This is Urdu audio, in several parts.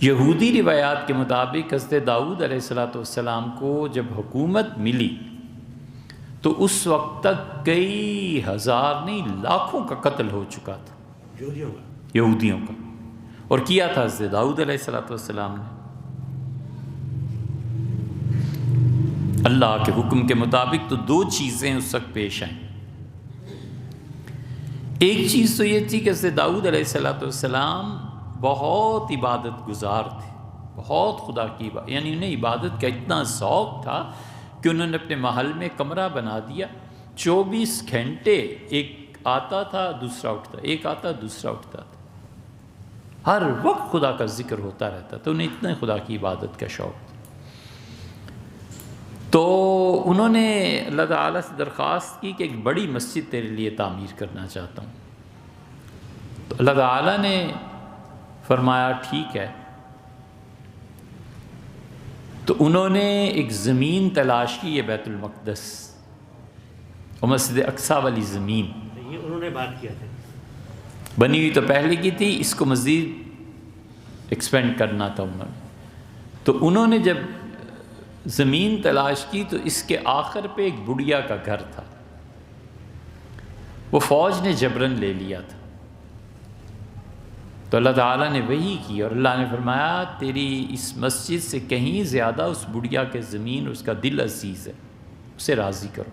یہودی روایات کے مطابق حضرت داؤد علیہ السلام کو جب حکومت ملی تو اس وقت تک کئی ہزار نہیں لاکھوں کا قتل ہو چکا تھا یہودیوں کا، اور کیا تھا حضرت داؤد علیہ السلام نے۔ اللہ کے حکم کے مطابق تو دو چیزیں اس وقت پیش آئیں۔ ایک چیز تو یہ تھی کہ حضرت داؤد علیہ السلام بہت عبادت گزار تھے، بہت خدا کی یعنی انہیں عبادت کا اتنا ذوق تھا کہ انہوں نے اپنے محل میں کمرہ بنا دیا، 24 گھنٹے ایک آتا تھا دوسرا اٹھتا، ایک آتا دوسرا اٹھتا تھا، ہر وقت خدا کا ذکر ہوتا رہتا، تو انہیں اتنا خدا کی عبادت کا شوق تھا۔ تو انہوں نے اللہ تعالیٰ سے درخواست کی کہ ایک بڑی مسجد تیرے لیے تعمیر کرنا چاہتا ہوں، تو اللہ تعالیٰ نے فرمایا ٹھیک ہے۔ تو انہوں نے ایک زمین تلاش کی، یہ بیت المقدس اور مسجد اقصی والی زمین، یہ انہوں نے بات کیا تھا، بنی ہوئی تو پہلے کی تھی، اس کو مزید ایکسپینڈ کرنا تھا انہوں نے۔ تو انہوں نے جب زمین تلاش کی تو اس کے آخر پہ ایک بڑھیا کا گھر تھا، وہ فوج نے جبرن لے لیا تھا۔ تو اللہ تعالیٰ نے وحی کی اور اللہ نے فرمایا تیری اس مسجد سے کہیں زیادہ اس بڑھیا کے زمین اس کا دل عزیز ہے، اسے راضی کرو۔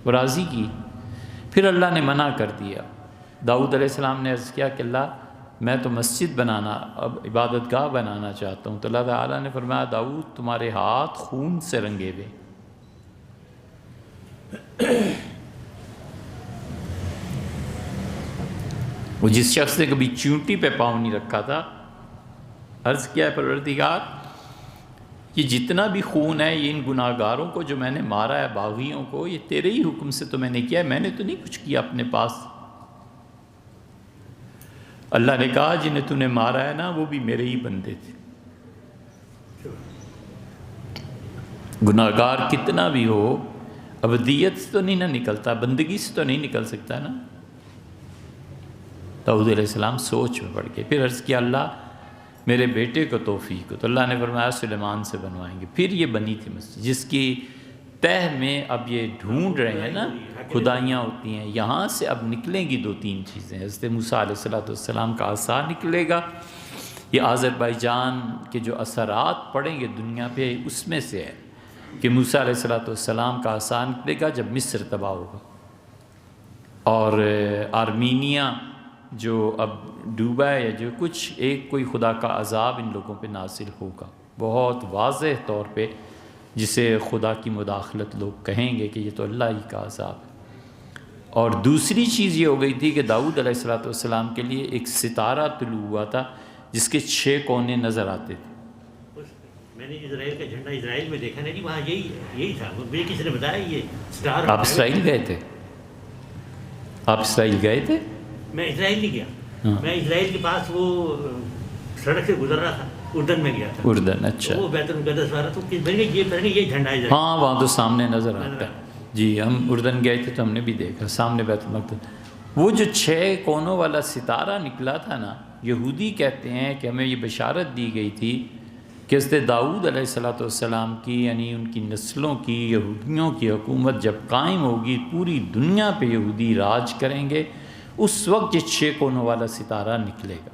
وہ راضی کی، پھر اللہ نے منع کر دیا۔ داؤد علیہ السلام نے عرض کیا کہ اللہ میں تو مسجد بنانا، اب عبادت گاہ بنانا چاہتا ہوں۔ تو اللہ تعالیٰ نے فرمایا داؤد تمہارے ہاتھ خون سے رنگے ہوئے، وہ جس شخص نے کبھی چونٹی پہ پاؤں نہیں رکھا تھا عرض کیا ہے پروردگار یہ جتنا بھی خون ہے یہ ان گناہ گاروں کو جو میں نے مارا ہے، باغیوں کو، یہ تیرے ہی حکم سے تو میں نے کیا ہے، میں نے تو نہیں کچھ کیا اپنے پاس۔ اللہ نے کہا جنہیں تو نے مارا ہے نا وہ بھی میرے ہی بندے تھے۔ گناہ گار کتنا بھی ہو ابدیت سے تو نہیں نہ نکلتا، بندگی سے تو نہیں نکل سکتا نا۔ داؤد علیہ السلام سوچ میں پڑ گئے، پھر عرض کیا اللہ میرے بیٹے کو توفیق ہو، تو اللہ نے فرمایا سلیمان سے بنوائیں گے۔ پھر یہ بنی تھی مسجد جس کی تہ میں اب یہ ڈھونڈ رہے ہیں نا خدائیاں ہوتی ہیں، یہاں سے اب نکلیں گی دو تین چیزیں۔ حضرت موسیٰ علیہ السلام کا عصا نکلے گا، یہ آذربائیجان کے جو اثرات پڑیں گے دنیا پہ اس میں سے ہے کہ موسیٰ علیہ السلام کا عصا نکلے گا جب مصر تباہ ہوگا، اور آرمینیا جو اب ڈوبا ہے یا جو کچھ ایک کوئی خدا کا عذاب ان لوگوں پہ نازل ہوگا بہت واضح طور پہ، جسے خدا کی مداخلت لوگ کہیں گے کہ یہ تو اللہ ہی کا عذاب ہے۔ اور دوسری چیز یہ ہو گئی تھی کہ داؤد علیہ السلام کے لیے ایک ستارہ طلوع ہوا تھا جس کے 6 کونے نظر آتے تھے۔ میں نے اسرائیل کا جھنڈا اسرائیل میں دیکھا نہیں، وہاں یہی تھا، مجھے کسی نے بتایا یہ سٹار۔ آپ اسرائیل گئے تھے؟ آپ اسرائیل گئے تھے؟ میں اسرائیل نہیں گیا، میں اسرائیل کے پاس وہ سڑک سے گزر رہا تھا، اردن میں گیا تھا۔ اردن، اچھا۔ وہ بیت المقدس والا تو یہ جھنڈا ہے، ہاں وہاں تو سامنے نظر آتا ہے جی، ہم اردن گئے تھے تو ہم نے بھی دیکھا سامنے بیت المقدس۔ وہ جو 6 کونوں والا ستارہ نکلا تھا نا، یہودی کہتے ہیں کہ ہمیں یہ بشارت دی گئی تھی کہ حضرت داؤد علیہ السلام کی یعنی ان کی نسلوں کی یہودیوں کی حکومت جب قائم ہوگی، پوری دنیا پہ یہودی راج کریں گے، اس وقت یہ 6 کونوں والا ستارہ نکلے گا۔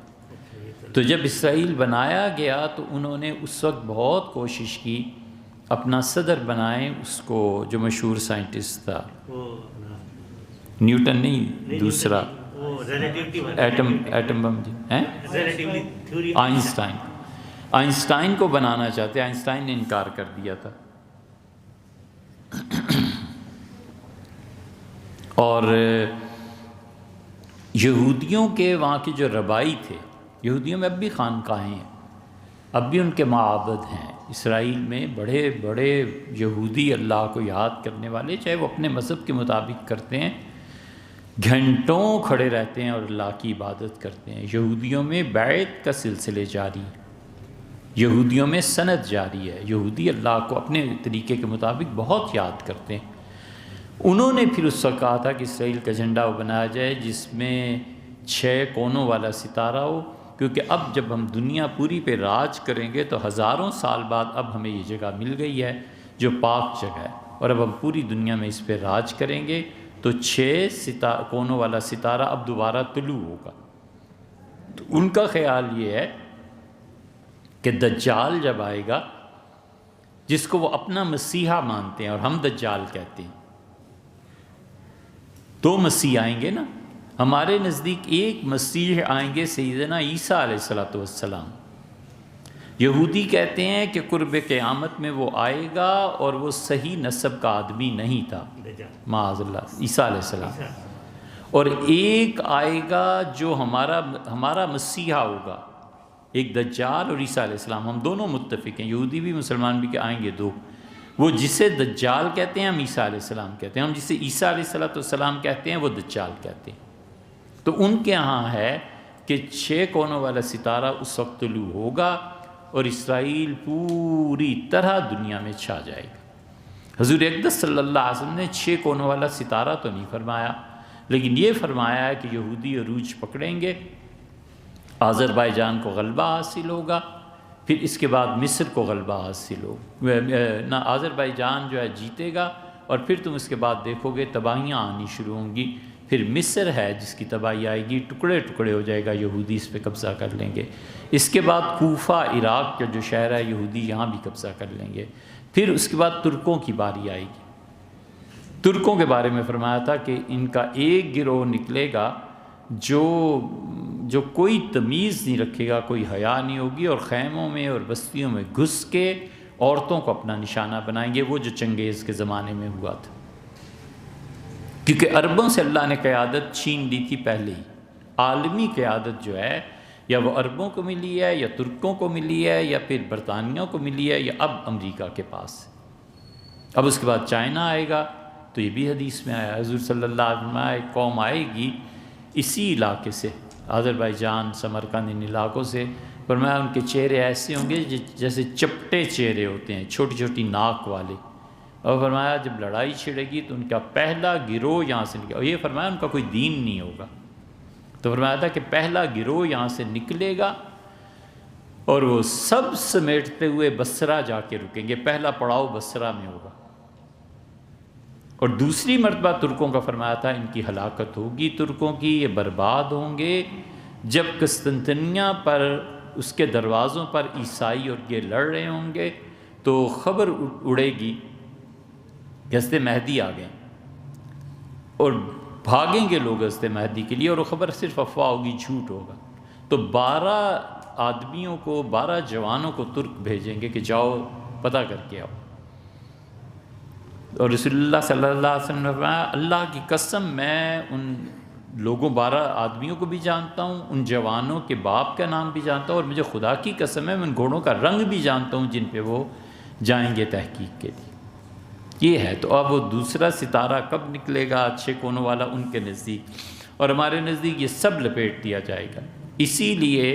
تو جب اسرائیل بنایا گیا تو انہوں نے اس وقت بہت کوشش کی اپنا صدر بنائیں اس کو، جو مشہور سائنٹسٹ تھا، نیوٹن نہیں، دوسرا ایٹم بم جی ہیں، آئنسٹائن کو بنانا چاہتے، آئنسٹائن نے انکار کر دیا تھا۔ اور یہودیوں کے وہاں کے جو ربائی تھے، یہودیوں میں اب بھی خانقاہیں ہیں، اب بھی ان کے معابد ہیں۔ اسرائیل میں بڑے بڑے یہودی اللہ کو یاد کرنے والے، چاہے وہ اپنے مذہب کے مطابق کرتے ہیں، گھنٹوں کھڑے رہتے ہیں اور اللہ کی عبادت کرتے ہیں۔ یہودیوں میں بیعت کا سلسلے جاری ہے، یہودیوں میں سند جاری ہے، یہودی اللہ کو اپنے طریقے کے مطابق بہت یاد کرتے ہیں۔ انہوں نے پھر اس وقت کہا تھا کہ اسرائیل کا جھنڈا وہ بنایا جائے جس میں 6 کونوں والا ستارہ ہو، کیونکہ اب جب ہم دنیا پوری پہ راج کریں گے تو ہزاروں سال بعد اب ہمیں یہ جگہ مل گئی ہے جو پاک جگہ ہے، اور اب ہم پوری دنیا میں اس پہ راج کریں گے، تو 6 کونوں والا ستارہ اب دوبارہ طلوع ہوگا۔ تو ان کا خیال یہ ہے کہ دجال جب آئے گا، جس کو وہ اپنا مسیحا مانتے ہیں اور ہم دجال کہتے ہیں، 2 مسیح آئیں گے نا، ہمارے نزدیک ایک مسیح آئیں گے سیدنا عیسیٰ علیہ السلام۔ یہودی کہتے ہیں کہ قرب قیامت میں وہ آئے گا اور وہ صحیح نسب کا آدمی نہیں تھا، معاذ اللہ، عیسیٰ علیہ السلام، اور ایک آئے گا جو ہمارا مسیحا ہوگا، ایک دجال اور عیسیٰ علیہ السلام، ہم دونوں متفق ہیں، یہودی بھی مسلمان بھی، کہ آئیں گے 2۔ وہ جسے دجال کہتے ہیں ہم عیسیٰ علیہ السلام کہتے ہیں، ہم جسے عیسیٰ علیہ السلام کہتے ہیں وہ دجال کہتے ہیں۔ تو ان کے ہاں ہے کہ 6 کونوں والا ستارہ اس وقت طلوع ہوگا اور اسرائیل پوری طرح دنیا میں چھا جائے گا۔ حضور اقدس صلی اللہ علیہ وسلم نے 6 کونوں والا ستارہ تو نہیں فرمایا، لیکن یہ فرمایا ہے کہ یہودی عروج پکڑیں گے، آذربائیجان کو غلبہ حاصل ہوگا، پھر اس کے بعد مصر کو غلبہ حاصل ہوگا، نہ آذربائیجان جو ہے جیتے گا، اور پھر تم اس کے بعد دیکھو گے تباہیاں آنی شروع ہوں گی، پھر مصر ہے جس کی تباہی آئے گی، ٹکڑے ٹکڑے ہو جائے گا، یہودی اس پہ قبضہ کر لیں گے۔ اس کے بعد کوفہ عراق کا جو شہر ہے یہودی یہاں بھی قبضہ کر لیں گے، پھر اس کے بعد ترکوں کی باری آئے گی۔ ترکوں کے بارے میں فرمایا تھا کہ ان کا ایک گروہ نکلے گا جو کوئی تمیز نہیں رکھے گا، کوئی حیا نہیں ہوگی، اور خیموں میں اور بستیوں میں گھس کے عورتوں کو اپنا نشانہ بنائیں گے، وہ جو چنگیز کے زمانے میں ہوا تھا، کیونکہ عربوں سے اللہ نے قیادت چھین لی تھی پہلے ہی۔ عالمی قیادت جو ہے یا وہ عربوں کو ملی ہے یا ترکوں کو ملی ہے یا پھر برطانیہ کو ملی ہے یا اب امریکہ کے پاس ہے۔ اب اس کے بعد چائنا آئے گا، تو یہ بھی حدیث میں آیا، حضور صلی اللہ علیہ وسلم، ایک قوم آئے گی اسی علاقے سے، آذربائیجان، سمرقند، ان علاقوں سے، فرمایا ان کے چہرے ایسے ہوں گے جیسے چپٹے چہرے ہوتے ہیں، چھوٹی چھوٹی ناک والے، اور فرمایا جب لڑائی چھڑے گی تو ان کا پہلا گروہ یہاں سے نکلے، اور یہ فرمایا ان کا کوئی دین نہیں ہوگا، تو فرمایا تھا کہ پہلا گروہ یہاں سے نکلے گا اور وہ سب سمیٹتے ہوئے بصرہ جا کے رکیں گے، پہلا پڑاؤ بصرہ میں ہوگا، اور دوسری مرتبہ ترکوں کا فرمایا تھا ان کی ہلاکت ہوگی، ترکوں کی یہ برباد ہوں گے جب قسطنطنیہ پر اس کے دروازوں پر عیسائی اور یہ لڑ رہے ہوں گے، تو خبر اڑے گی کہ حضرت مہدی آ گئے، اور بھاگیں گے لوگ حضرت مہدی کے لیے، اور وہ خبر صرف افواہ ہوگی، جھوٹ ہوگا، تو 12 آدمیوں کو، 12 جوانوں کو ترک بھیجیں گے کہ جاؤ پتہ کر کے آؤ، اور رسول اللہ صلی اللہ علیہ وسلم نے فرمایا اللہ کی قسم میں ان لوگوں 12 آدمیوں کو بھی جانتا ہوں، ان جوانوں کے باپ کا نام بھی جانتا ہوں، اور مجھے خدا کی قسم ہے میں ان گھوڑوں کا رنگ بھی جانتا ہوں جن پہ وہ جائیں گے تحقیق کے لیے۔ یہ ہے، تو اب وہ دوسرا ستارہ کب نکلے گا 6 کونوں والا ان کے نزدیک، اور ہمارے نزدیک یہ سب لپیٹ دیا جائے گا۔ اسی لیے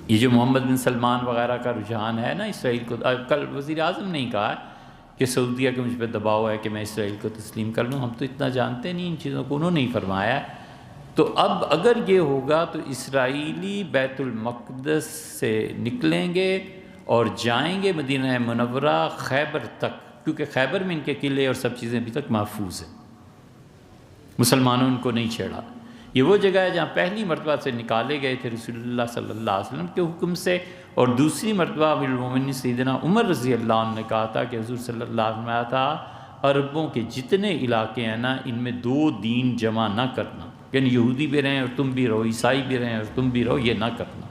یہ جو محمد بن سلمان وغیرہ کا رجحان ہے نا اسرائیل کو، کل وزیر اعظم نے کہا کہ سعودیہ کے مجھ پہ دباؤ ہے کہ میں اسرائیل کو تسلیم کر لوں، ہم تو اتنا جانتے نہیں ان چیزوں کو، انہوں نے ہی فرمایا ہے۔ تو اب اگر یہ ہوگا تو اسرائیلی بیت المقدس سے نکلیں گے اور جائیں گے مدینہ منورہ خیبر تک، کیونکہ خیبر میں ان کے قلعے اور سب چیزیں ابھی تک محفوظ ہیں، مسلمانوں ان کو نہیں چھیڑا۔ یہ وہ جگہ ہے جہاں پہلی مرتبہ سے نکالے گئے تھے رسول اللہ صلی اللہ علیہ وسلم کے حکم سے، اور دوسری مرتبہ امیر المومنین سیدنا عمر رضی اللہ عنہ نے کہا تھا کہ حضور صلی اللہ علیہ وسلم آیا تھا عربوں کے جتنے علاقے ہیں نا ان میں 2 دین جمع نہ کرنا، یعنی یہودی بھی رہیں اور تم بھی رہو، عیسائی بھی رہیں اور تم بھی رہو، یہ نہ کرنا۔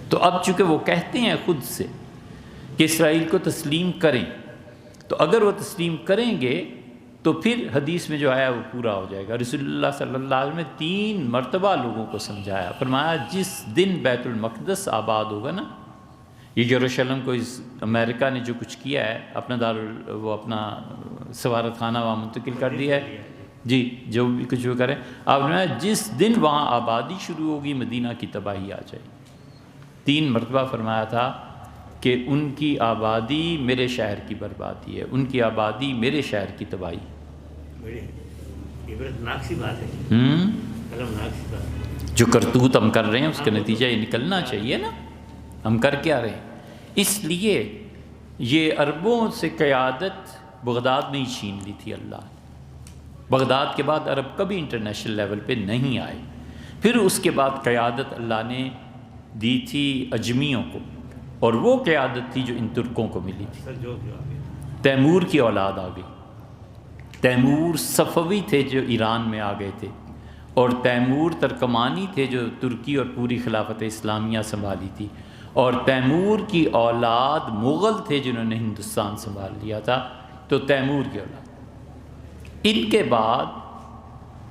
تو اب چونکہ وہ کہتے ہیں خود سے کہ اسرائیل کو تسلیم کریں، تو اگر وہ تسلیم کریں گے تو پھر حدیث میں جو آیا وہ پورا ہو جائے گا۔ رسول اللہ صلی اللہ علیہ وسلم نے 3 مرتبہ لوگوں کو سمجھایا، فرمایا جس دن بیت المقدس آباد ہوگا نا، یہ یروشلم کو اس امریکہ نے جو کچھ کیا ہے، اپنا وہ اپنا سفارت خانہ وہاں منتقل کر دیا ہے، جی جو بھی کچھ وہ کریں، آپ نے جس دن وہاں آبادی شروع ہوگی مدینہ کی تباہی آ جائے گی۔ 3 مرتبہ فرمایا تھا کہ ان کی آبادی میرے شہر کی بربادی ہے، ان کی آبادی میرے شہر کی تباہی۔ عبرتناک سی بات ہے، جو کرتوت ہم کر رہے ہیں اس کا نتیجہ یہ نکلنا چاہیے نا، ہم کر کیا رہے ہیں؟ اس لیے یہ عربوں سے قیادت بغداد میں ہی چھین لی تھی اللہ نے۔ بغداد کے بعد عرب کبھی انٹرنیشنل لیول پہ نہیں آئے۔ پھر اس کے بعد قیادت اللہ نے دی تھی اجمیوں کو، اور وہ قیادت تھی جو ان ترکوں کو ملی تھی۔ تیمور کی اولاد آ گئی۔ تیمور صفوی تھے جو ایران میں آ گئے تھے، اور تیمور ترکمانی تھے جو ترکی اور پوری خلافت اسلامیہ سنبھالی تھی، اور تیمور کی اولاد مغل تھے جنہوں نے ہندوستان سنبھال لیا تھا۔ تو تیمور کی اولاد،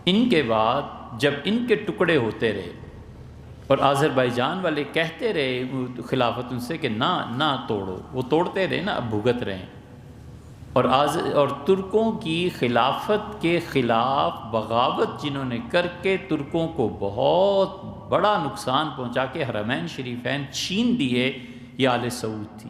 ان کے بعد جب ان کے ٹکڑے ہوتے رہے اور آذربائیجان والے کہتے رہے خلافت ان سے کہ نہ توڑو، وہ توڑتے رہے نا، اب بھگت رہے ہیں۔ اور ترکوں کی خلافت کے خلاف بغاوت جنہوں نے کر کے ترکوں کو بہت بڑا نقصان پہنچا کے حرمین شریفین چھین دیے، یہ آل سعود تھی۔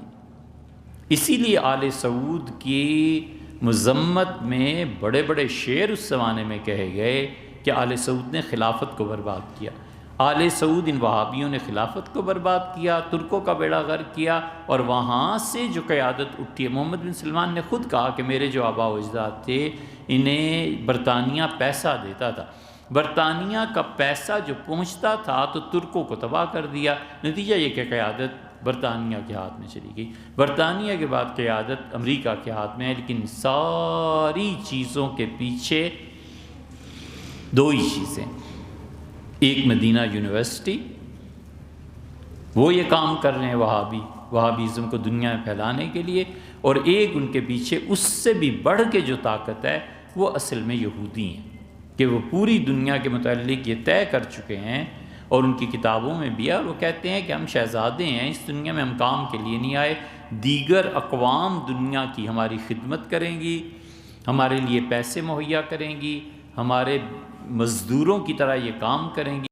اسی لیے آل سعود کی مذمت میں بڑے بڑے شعر اس زمانے میں کہے گئے کہ آل سعود نے خلافت کو برباد کیا۔ آل سعود ان وہابیوں نے خلافت کو برباد کیا، ترکوں کا بیڑا غرق کیا، اور وہاں سے جو قیادت اٹھی ہے، محمد بن سلمان نے خود کہا کہ میرے جو آباء و اجداد تھے انہیں برطانیہ پیسہ دیتا تھا، برطانیہ کا پیسہ جو پہنچتا تھا تو ترکوں کو تباہ کر دیا۔ نتیجہ یہ کہ قیادت برطانیہ کے ہاتھ میں چلی گئی۔ برطانیہ کے بعد قیادت امریکہ کے ہاتھ میں ہے، لیکن ساری چیزوں کے پیچھے دو ہی چیزیں، ایک مدینہ یونیورسٹی، وہ یہ کام کر رہے ہیں وہابیزم کو دنیا میں پھیلانے کے لیے، اور ایک ان کے پیچھے اس سے بھی بڑھ کے جو طاقت ہے وہ اصل میں یہودی ہیں، کہ وہ پوری دنیا کے متعلق یہ طے کر چکے ہیں، اور ان کی کتابوں میں بھی ہے، وہ کہتے ہیں کہ ہم شہزادے ہیں، اس دنیا میں ہم کام کے لیے نہیں آئے، دیگر اقوام دنیا کی ہماری خدمت کریں گی، ہمارے لیے پیسے مہیا کریں گی، ہمارے مزدوروں کی طرح یہ کام کریں گی۔